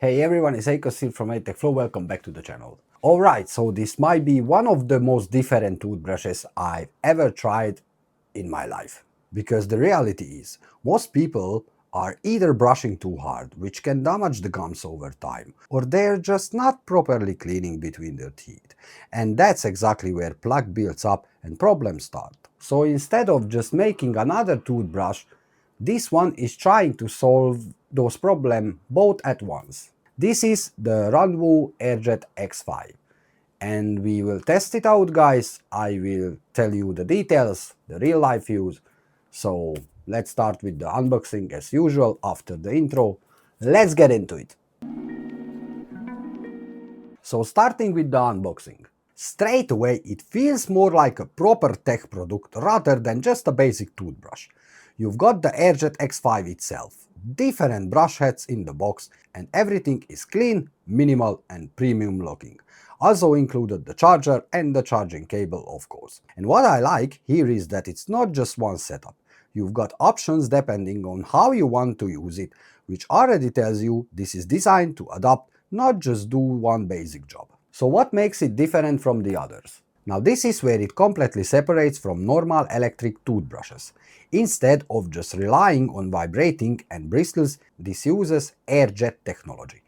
Hey everyone, it's Akos here from Flow. Welcome back to the channel. Alright, so this might be one of the most different toothbrushes I've ever tried in my life. Because the reality is, most people are either brushing too hard, which can damage the gums over time, or they're just not properly cleaning between their teeth. And that's exactly where plaque builds up and problems start. So instead of just making another toothbrush, this one is trying to solve those problems both at once. This is the RANVOO AirJet X5 and we will test it out, guys. I will tell you the details, the real life use. So let's start with the unboxing as usual after the intro. Let's get into it. So starting with the unboxing. Straight away it feels more like a proper tech product rather than just a basic toothbrush. You've got the AirJet X5 itself, different brush heads in the box, and everything is clean, minimal and premium looking. Also included the charger and the charging cable, of course. And what I like here is that it's not just one setup. You've got options depending on how you want to use it, which already tells you this is designed to adapt, not just do one basic job. So what makes it different from the others? Now this is where it completely separates from normal electric toothbrushes. Instead of just relying on vibrating and bristles, this uses AirJet technology.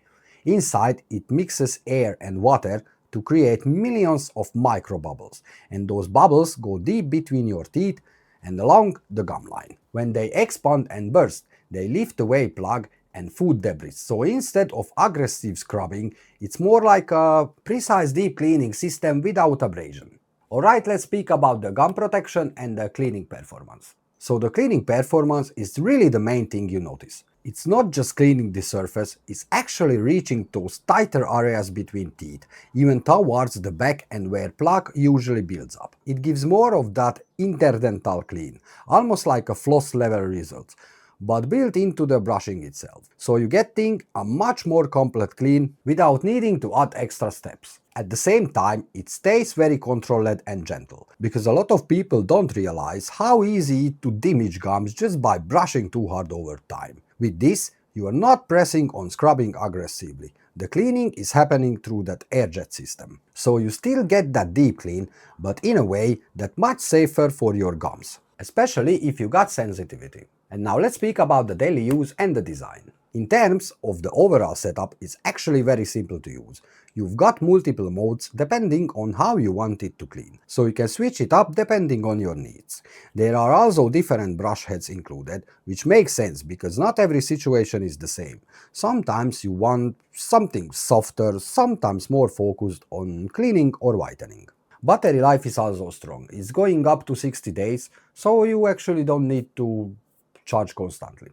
Inside it mixes air and water to create millions of micro bubbles, and those bubbles go deep between your teeth and along the gum line. When they expand and burst, they lift away plaque and food debris. So instead of aggressive scrubbing, it's more like a precise deep cleaning system without abrasion. Alright, let's speak about the gum protection and the cleaning performance. So the cleaning performance is really the main thing you notice. It's not just cleaning the surface, it's actually reaching those tighter areas between teeth, even towards the back and where plaque usually builds up. It gives more of that interdental clean, almost like a floss level result, but built into the brushing itself. So you getting a much more complete clean without needing to add extra steps. At the same time, it stays very controlled and gentle, because a lot of people don't realize how easy it to damage gums just by brushing too hard over time. With this, you are not pressing on scrubbing aggressively. The cleaning is happening through that AirJet system. So you still get that deep clean, but in a way that's much safer for your gums, especially if you got sensitivity. And now let's speak about the daily use and the design. In terms of the overall setup, it's actually very simple to use. You've got multiple modes depending on how you want it to clean, so you can switch it up depending on your needs. There are also different brush heads included, which makes sense because not every situation is the same. Sometimes you want something softer, sometimes more focused on cleaning or whitening. Battery life is also strong. It's going up to 60 days, so you actually don't need to charge constantly.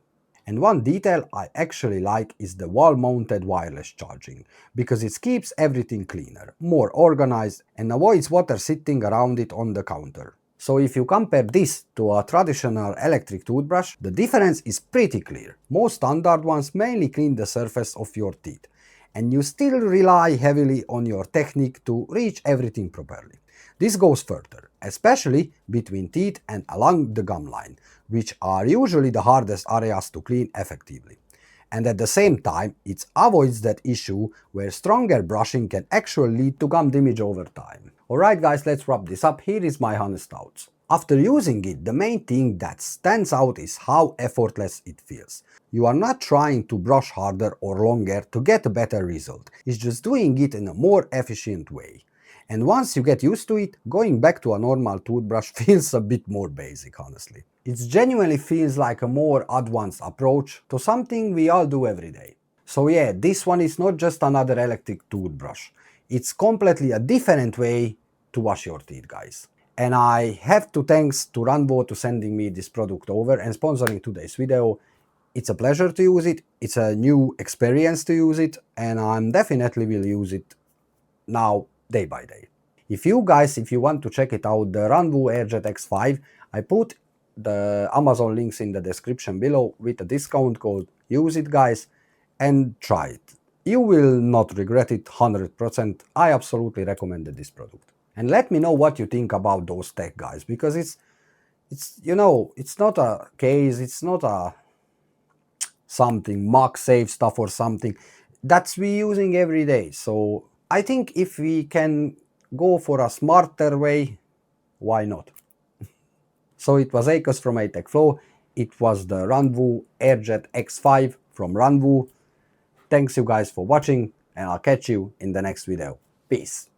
And one detail I actually like is the wall-mounted wireless charging, because it keeps everything cleaner, more organized, and avoids water sitting around it on the counter. So if you compare this to a traditional electric toothbrush, the difference is pretty clear. Most standard ones mainly clean the surface of your teeth, and you still rely heavily on your technique to reach everything properly. This goes further, especially between teeth and along the gum line, which are usually the hardest areas to clean effectively. And at the same time, it avoids that issue where stronger brushing can actually lead to gum damage over time. Alright guys, let's wrap this up. Here is my honest thoughts. After using it, the main thing that stands out is how effortless it feels. You are not trying to brush harder or longer to get a better result. It's just doing it in a more efficient way. And once you get used to it, going back to a normal toothbrush feels a bit more basic, honestly. It genuinely feels like a more advanced approach to something we all do every day. So yeah, this one is not just another electric toothbrush. It's completely a different way to wash your teeth, guys. And I have to thanks to RANVOO to sending me this product over and sponsoring today's video. It's a pleasure to use it, it's a new experience to use it, and I'm definitely will use it now day by day. If you want to check it out, the RANVOO AirJet X5, I put the Amazon links in the description below with a discount code. Use it, guys, and try it. You will not regret it 100%. I absolutely recommended this product. And let me know what you think about those tech, guys, because it's it's not a case, it's not a something MagSafe stuff or something. that's we using every day. So I think if we can go for a smarter way, why not? So it was Akos from ATech Flow. It was the RANVOO AirJet X5 from RANVOO. Thanks you guys for watching, and I'll catch you in the next video. Peace.